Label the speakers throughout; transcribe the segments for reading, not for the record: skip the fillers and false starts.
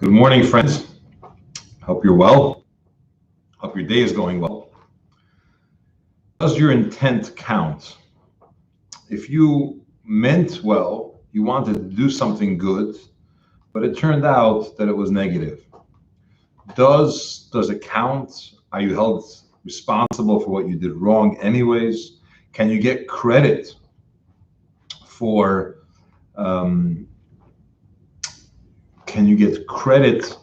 Speaker 1: Good morning, friends. Hope you're well. Hope your day is going well. Does your intent count? If you meant well, you wanted to do something good, but it turned out that it was negative. Does it count? Are you held responsible for what you did wrong anyways? Can you get credit for can you get credit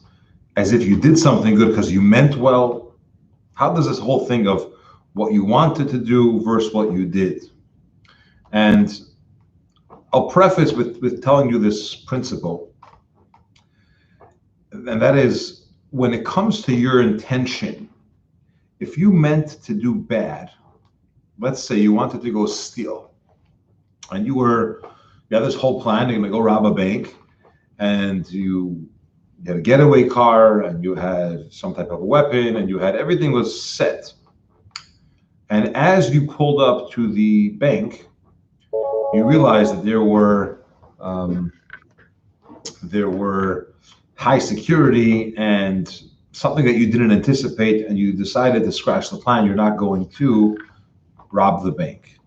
Speaker 1: as if you did something good because you meant well? How does this whole thing of what you wanted to do versus what you did? And I'll preface with telling you this principle, and that is when it comes to your intention, if you meant to do bad, let's say you wanted to go steal, and you had this whole plan, you're gonna go rob a bank, and you had a getaway car, and you had some type of a weapon, and you had everything was set. And as you pulled up to the bank, you realized that there were high security and something that you didn't anticipate, and you decided to scratch the plan. You're not going to rob the bank.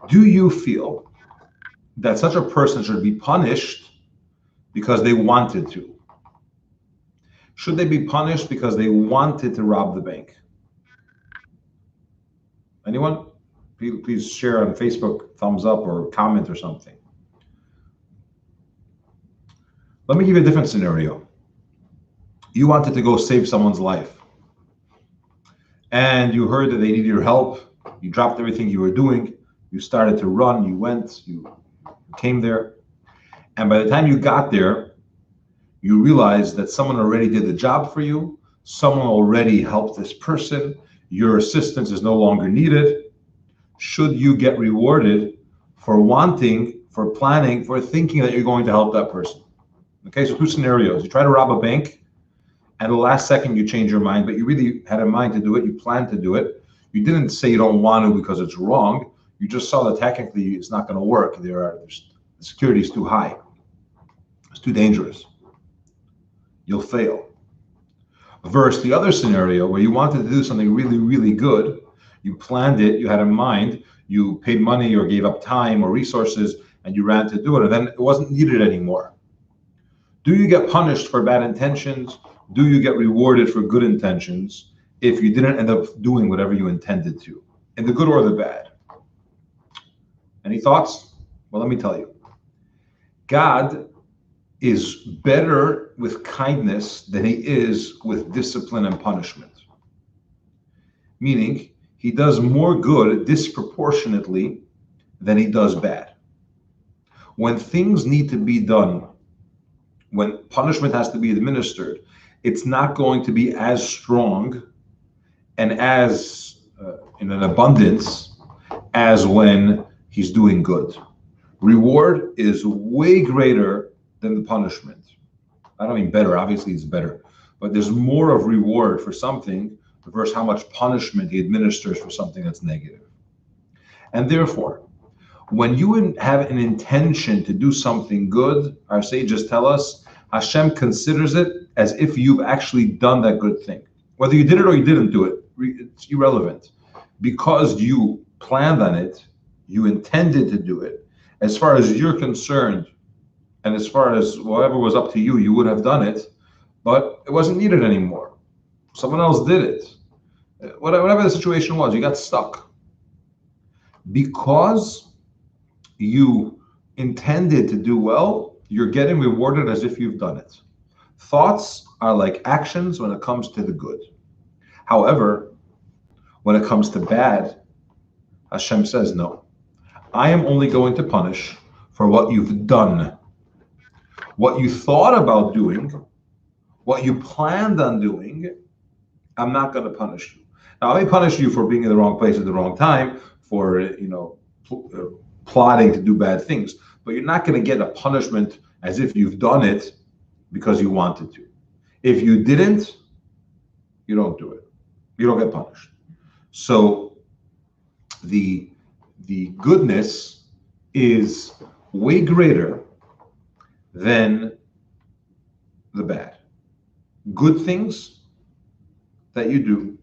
Speaker 1: Do you feel that such a person should be punished because they wanted to? Should they be punished because they wanted to rob the bank? Anyone? Please share on Facebook, thumbs up or comment or something. Let me give you a different scenario. You wanted to go save someone's life, and you heard that they needed your help. You dropped everything you were doing. You started to run. You came there. And by the time you got there, you realized that someone already did the job for you. Someone already helped this person. Your assistance is no longer needed. Should you get rewarded for wanting, for planning, for thinking that you're going to help that person? Okay, so two scenarios. You try to rob a bank, and the last second you change your mind, but you really had in mind to do it. You planned to do it. You didn't say you don't want to because it's wrong. You just saw that technically it's not going to work. The security is too high. It's too dangerous. You'll fail. Versus the other scenario where you wanted to do something really, really good. You planned it, you had in mind, you paid money or gave up time or resources, and you ran to do it, and then it wasn't needed anymore. Do you get punished for bad intentions? Do you get rewarded for good intentions if you didn't end up doing whatever you intended to, in the good or the bad? Any thoughts? Well, let me tell you. God is better with kindness than he is with discipline and punishment. Meaning, he does more good disproportionately than he does bad. When things need to be done, when punishment has to be administered, it's not going to be as strong and as in an abundance as when he's doing good. Reward is way greater than the punishment. I don't mean better, obviously it's better, but there's more of reward for something versus how much punishment he administers for something that's negative. And therefore, when you have an intention to do something good, our sages tell us, Hashem considers it as if you've actually done that good thing. Whether you did it or you didn't do it, it's irrelevant. Because you planned on it, you intended to do it. As far as you're concerned, and as far as whatever was up to you, you would have done it, but it wasn't needed anymore. Someone else did it. Whatever the situation was, you got stuck. Because you intended to do well, you're getting rewarded as if you've done it. Thoughts are like actions when it comes to the good. However, when it comes to bad, Hashem says, no, I am only going to punish for what you've done. What you thought about doing, what you planned on doing, I'm not going to punish you. Now, I may punish you for being in the wrong place at the wrong time, for plotting to do bad things, but you're not going to get a punishment as if you've done it because you wanted to. If you didn't, you don't do it. You don't get punished. So the goodness is way greater than the bad. Good things that you do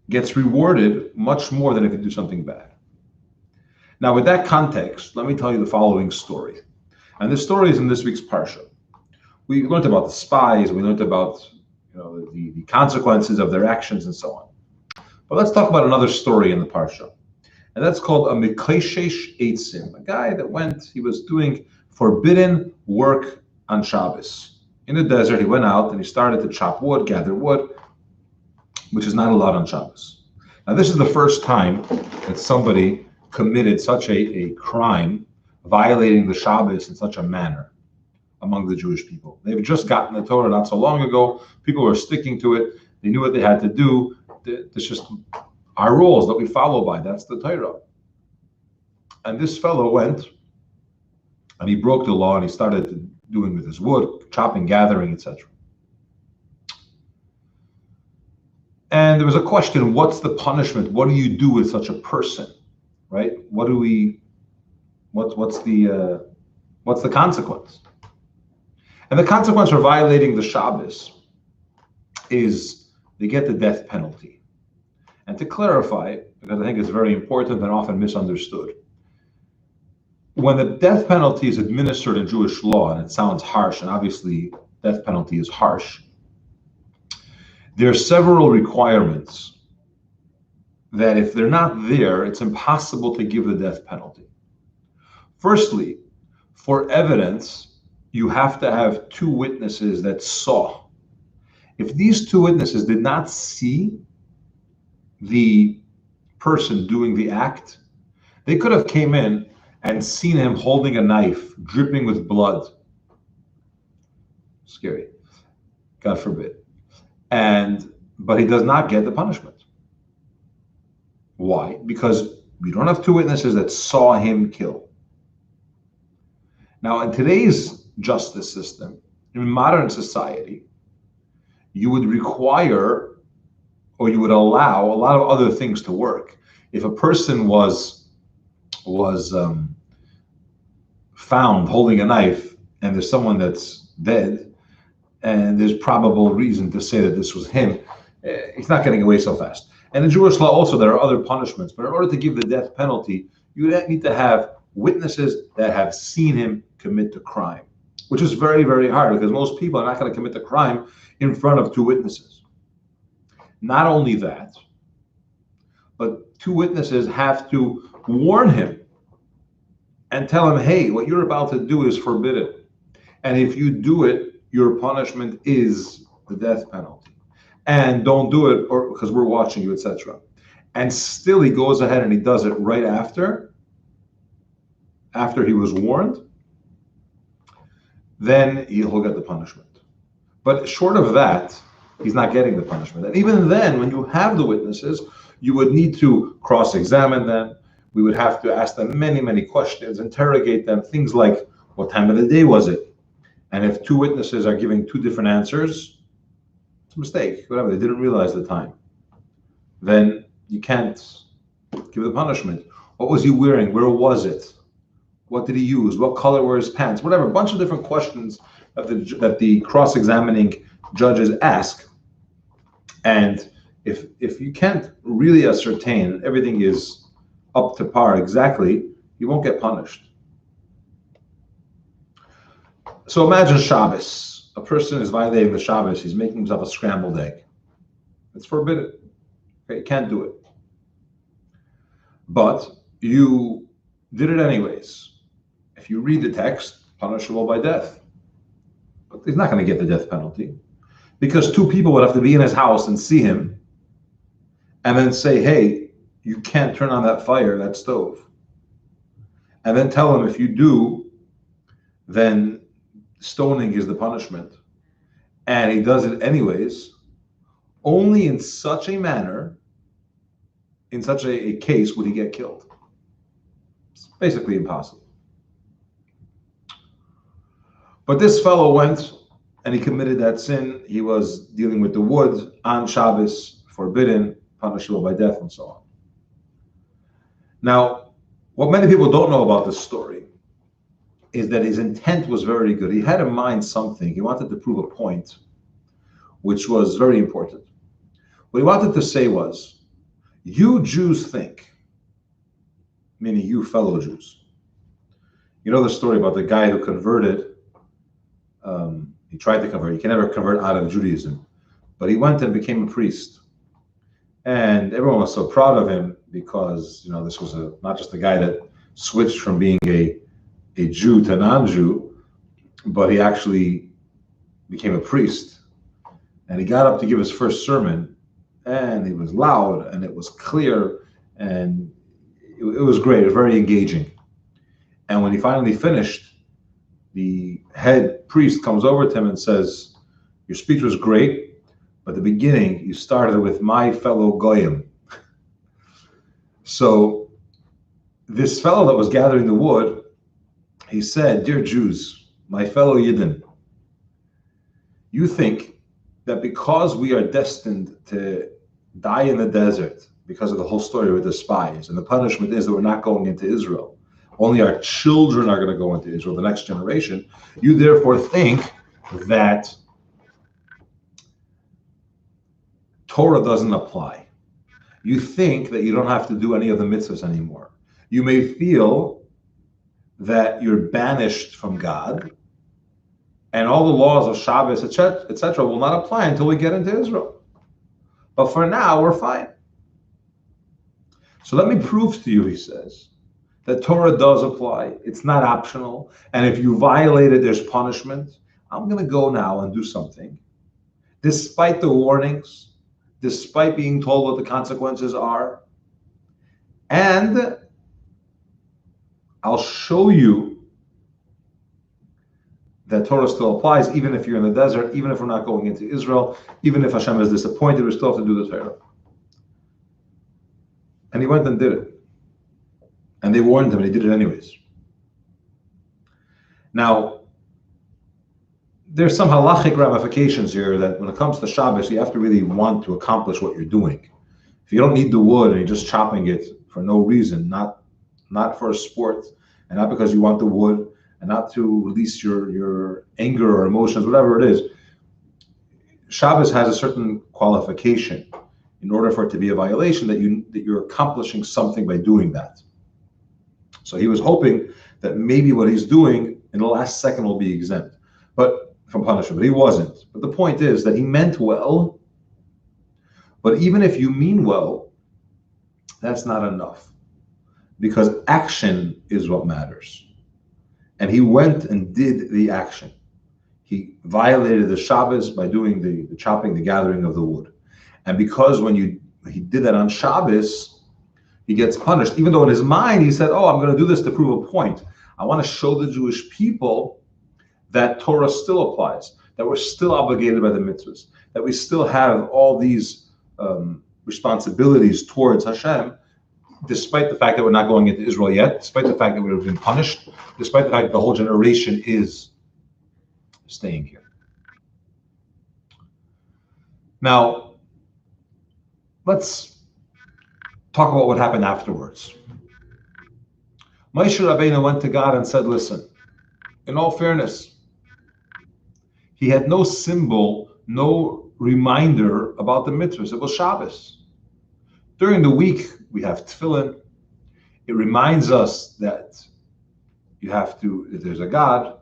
Speaker 1: gets rewarded much more than if you do something bad. Now, with that context, let me tell you the following story. And this story is in this week's Parsha. We learned about the spies, we learned about the consequences of their actions and so on. But let's talk about another story in the Parsha. And that's called a Mikeshesh Eitzim, a guy that he was doing forbidden work on Shabbos. In the desert, he went out and he started to chop wood, gather wood, which is not allowed on Shabbos. Now, this is the first time that somebody committed such a crime, violating the Shabbos in such a manner among the Jewish people. They've just gotten the Torah not so long ago. People were sticking to it. They knew what they had to do. It's just our rules that we follow by. That's the Torah. And this fellow went and he broke the law and he started doing with his wood, chopping, gathering, etc. And there was a question, what's the punishment? What do you do with such a person? Right? What's the consequence? And the consequence for violating the Shabbos is they get the death penalty. And to clarify, because I think it's very important and often misunderstood, when the death penalty is administered in Jewish law, and it sounds harsh, and obviously death penalty is harsh, there are several requirements that if they're not there, it's impossible to give the death penalty. Firstly, for evidence, you have to have two witnesses that saw. If these two witnesses did not see the person doing the act, they could have came in and seen him holding a knife, dripping with blood. Scary, God forbid. But he does not get the punishment. Why? Because we don't have two witnesses that saw him kill. Now, in today's justice system, in modern society, you would require or you would allow a lot of other things to work. If a person was found holding a knife and there's someone that's dead and there's probable reason to say that this was him, he's not getting away so fast. And in Jewish law also, there are other punishments. But in order to give the death penalty, you need to have witnesses that have seen him commit the crime, which is very, very hard because most people are not going to commit the crime in front of two witnesses. Not only that, but two witnesses have to warn him and tell him, hey, what you're about to do is forbidden. And if you do it, your punishment is the death penalty. And don't do it or because we're watching you, etc. And still he goes ahead and he does it right after he was warned, then he'll get the punishment. But short of that, he's not getting the punishment. And even then, when you have the witnesses, you would need to cross-examine them. We would have to ask them many, many questions, interrogate them, things like, what time of the day was it? And if two witnesses are giving two different answers, it's a mistake, whatever, they didn't realize the time. Then you can't give the punishment. What was he wearing? Where was it? What did he use? What color were his pants? Whatever, a bunch of different questions that the cross-examining judges ask. And if you can't really ascertain everything is up to par exactly, you won't get punished. So imagine Shabbos. A person is violating the Shabbos. He's making himself a scrambled egg. It's forbidden. Okay, you can't do it. But you did it anyways. If you read the text, punishable by death. But he's not going to get the death penalty because two people would have to be in his house and see him and then say, hey, you can't turn on that fire, that stove. And then tell him if you do, then stoning is the punishment. And he does it anyways. Only in such a manner, in such a case, would he get killed. It's basically impossible. But this fellow went and he committed that sin. He was dealing with the wood on Shabbos, forbidden, punishable by death, and so on. Now, what many people don't know about this story is that his intent was very good. He had in mind something. He wanted to prove a point, which was very important. What he wanted to say was, you Jews think, meaning you fellow Jews. You know the story about the guy who converted. He tried to convert. He can never convert out of Judaism, but he went and became a priest. And everyone was so proud of him because, this was not just a guy that switched from being a Jew to non-Jew, but he actually became a priest. And he got up to give his first sermon, and he was loud, and it was clear, and it was great. It was very engaging. And when he finally finished, the head priest comes over to him and says, your speech was great, but the beginning, you started with my fellow Goyim. So this fellow that was gathering the wood, he said, dear Jews, my fellow Yidden, you think that because we are destined to die in the desert because of the whole story with the spies, and the punishment is that we're not going into Israel, only our children are going to go into Israel, the next generation, you therefore think that Torah doesn't apply. You think that you don't have to do any of the mitzvahs anymore. You may feel that you're banished from God, and all the laws of Shabbos, etc., will not apply until we get into Israel. But for now, we're fine. So let me prove to you, he says, that Torah does apply. It's not optional. And if you violate it, there's punishment. I'm going to go now and do something. Despite the warnings, despite being told what the consequences are, and I'll show you that Torah still applies, even if you're in the desert, even if we're not going into Israel, even if Hashem is disappointed, we still have to do the Torah. And he went and did it. And they warned him, and he did it anyways. Now, there's some halachic ramifications here that when it comes to Shabbos, you have to really want to accomplish what you're doing. If you don't need the wood and you're just chopping it for no reason, not for a sport, and not because you want the wood, and not to release your anger or emotions, whatever it is, Shabbos has a certain qualification in order for it to be a violation that you're accomplishing something by doing that. So he was hoping that maybe what he's doing in the last second will be exempt, but from punishment, but he wasn't. But the point is that he meant well, but even if you mean well, that's not enough, because action is what matters. And he went and did the action. He violated the Shabbos by doing the chopping, the gathering of the wood. And because he did that on Shabbos, he gets punished, even though in his mind he said, I'm going to do this to prove a point. I want to show the Jewish people that Torah still applies, that we're still obligated by the mitzvahs, that we still have all these responsibilities towards Hashem, despite the fact that we're not going into Israel yet, despite the fact that we've been punished, despite the fact that the whole generation is staying here. Now, let's talk about what happened afterwards. Moshe Rabbeinu went to God and said, listen, in all fairness, he had no symbol, no reminder about the mitzvahs. It was Shabbos. During the week, we have tefillin. It reminds us that that there's a God.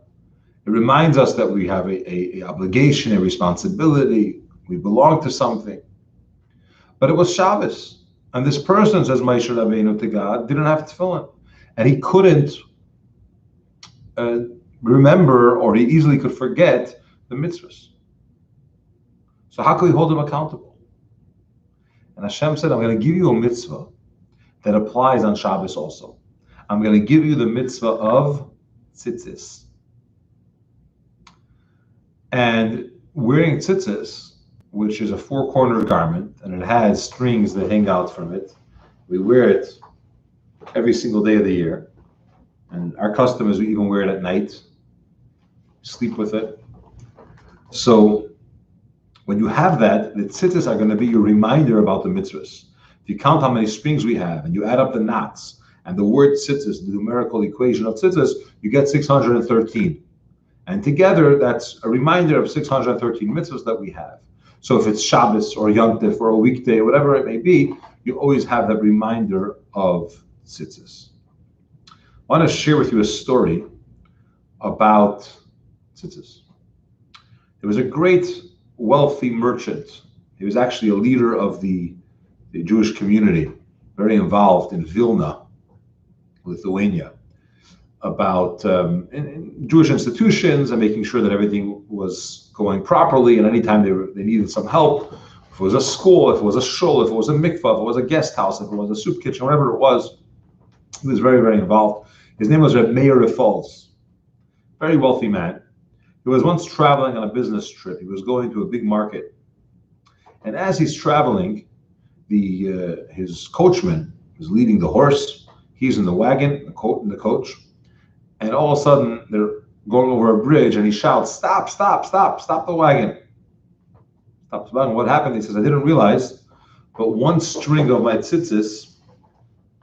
Speaker 1: It reminds us that we have a obligation, a responsibility. We belong to something. But it was Shabbos. And this person, says Moshe Rabbeinu to God, didn't have tefillin. And he couldn't remember, or he easily could forget the mitzvahs. So how could we hold him accountable? And Hashem said, I'm going to give you a mitzvah that applies on Shabbos also. I'm going to give you the mitzvah of tzitzis. And wearing tzitzis, which is a four-cornered garment, and it has strings that hang out from it. We wear it every single day of the year. And our custom is we even wear it at night, sleep with it. So when you have that, the tzitzis are going to be your reminder about the mitzvahs. If you count how many strings we have, and you add up the knots, And the word tzitzis, the numerical equation of tzitzis, you get 613. And together, that's a reminder of 613 mitzvahs that we have. So if it's Shabbos or Yom Tov or a weekday, whatever it may be, you always have that reminder of tzitzis. I want to share with you a story about tzitzis. There was a great wealthy merchant. He was actually a leader of the Jewish community, very involved in Vilna, Lithuania, about in Jewish institutions and making sure that everything was going properly. And anytime they needed some help, if it was a school, if it was a shul, if it was a mikvah, if it was a guest house, if it was a soup kitchen, whatever it was, he was very, very involved. His name was Reb Meir Rafalz, very wealthy man. He was once traveling on a business trip. He was going to a big market. And as he's traveling, his coachman is leading the horse. He's in the wagon, the coach. And all of a sudden, they're going over a bridge, and he shouts, "Stop, stop, stop, stop the wagon." Stop the wagon. What happened? He says, "I didn't realize, but one string of my tzitzis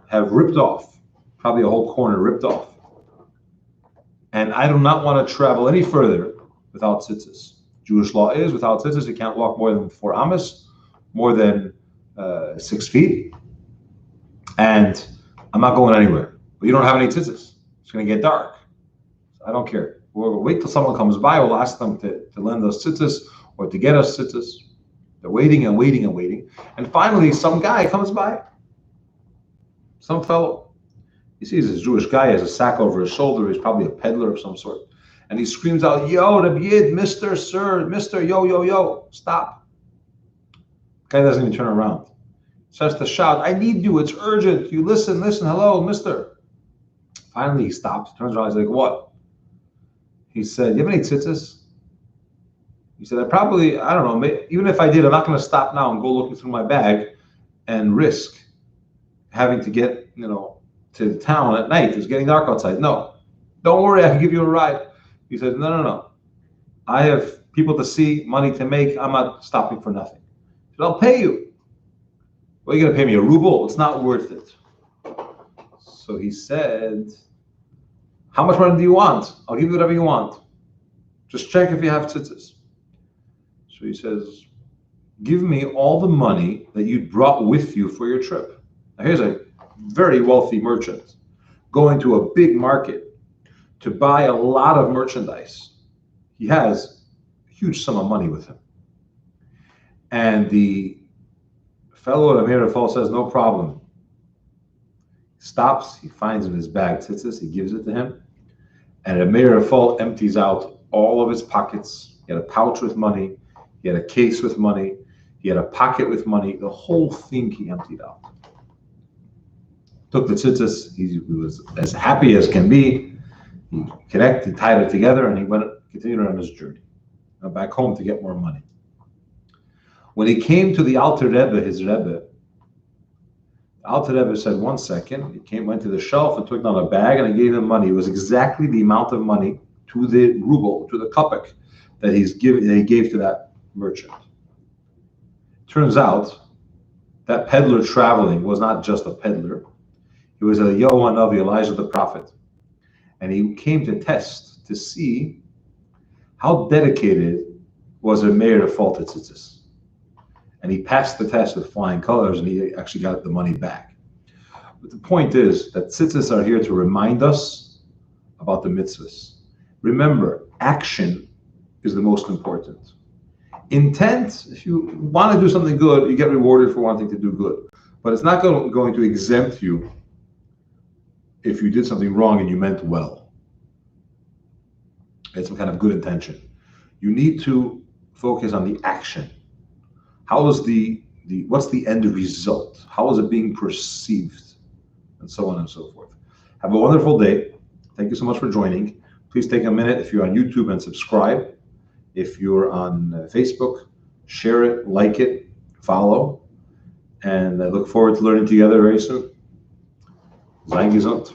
Speaker 1: have ripped off, probably a whole corner ripped off. And I do not want to travel any further without tzitzis. Jewish law is, without tzitzis, you can't walk more than 4 amas, more than 6 feet. And I'm not going anywhere. But you don't have any tzitzis. It's going to get dark. So I don't care. We'll wait till someone comes by. We'll ask them to lend us tzitzis or to get us tzitzis." They're waiting and waiting and waiting. And finally, some guy comes by. Some fellow. He sees this Jewish guy, has a sack over his shoulder. He's probably a peddler of some sort. And he screams out, "Yo, Reb Yid, Mr. Sir, Mr. Yo, yo, yo, stop." The guy doesn't even turn around. He starts to shout, "I need you, it's urgent. You listen, hello, mister." Finally, he stops, turns around, he's like, "What?" He said, "You have any tzitzis?" He said, I don't know, even if I did, I'm not going to stop now and go looking through my bag and risk having to get, to town at night. It's getting dark outside. No, don't worry, I can give you a ride. He said, no. I have people to see, money to make. I'm not stopping for nothing. He said, I'll pay you. Well, you're going to pay me a ruble? It's not worth it. So he said, how much money do you want? I'll give you whatever you want. Just check if you have tzitzis. So he says, give me all the money that you brought with you for your trip. Now here's a very wealthy merchant going to a big market to buy a lot of merchandise. He has a huge sum of money with him. And the fellow at Amir Rafal says, no problem. He stops, he finds in his bag tzitzis, he gives it to him. And Amir Rafal empties out all of his pockets. He had a pouch with money. He had a case with money. He had a pocket with money. The whole thing he emptied out. Took the tzitzis. He was as happy as can be. He connected, tied it together, and he continued on his journey. Back home to get more money. When he came to the Alter Rebbe, his Rebbe, the Alter Rebbe said, 1 second. He went to the shelf and took down a bag, and he gave him money. It was exactly the amount of money to the ruble, to the kopek, that he gave to that merchant. Turns out that peddler traveling was not just a peddler. He was Eliyahu Hanavi, Elijah the prophet. And he came to test to see how dedicated was Reb Meir to fall to tzitzis. And he passed the test with flying colors, and he actually got the money back. But the point is that tzitzis are here to remind us about the mitzvahs. Remember, action is the most important. Intent, if you want to do something good, you get rewarded for wanting to do good. But it's not going to exempt you if you did something wrong and you meant well. It's some kind of good intention. You need to focus on the action. How is what's the end result? How is it being perceived? And so on and so forth. Have a wonderful day. Thank you so much for joining. Please take a minute if you're on YouTube and subscribe. If you're on Facebook, share it, like it, follow. And I look forward to learning together very soon. Sei gesund.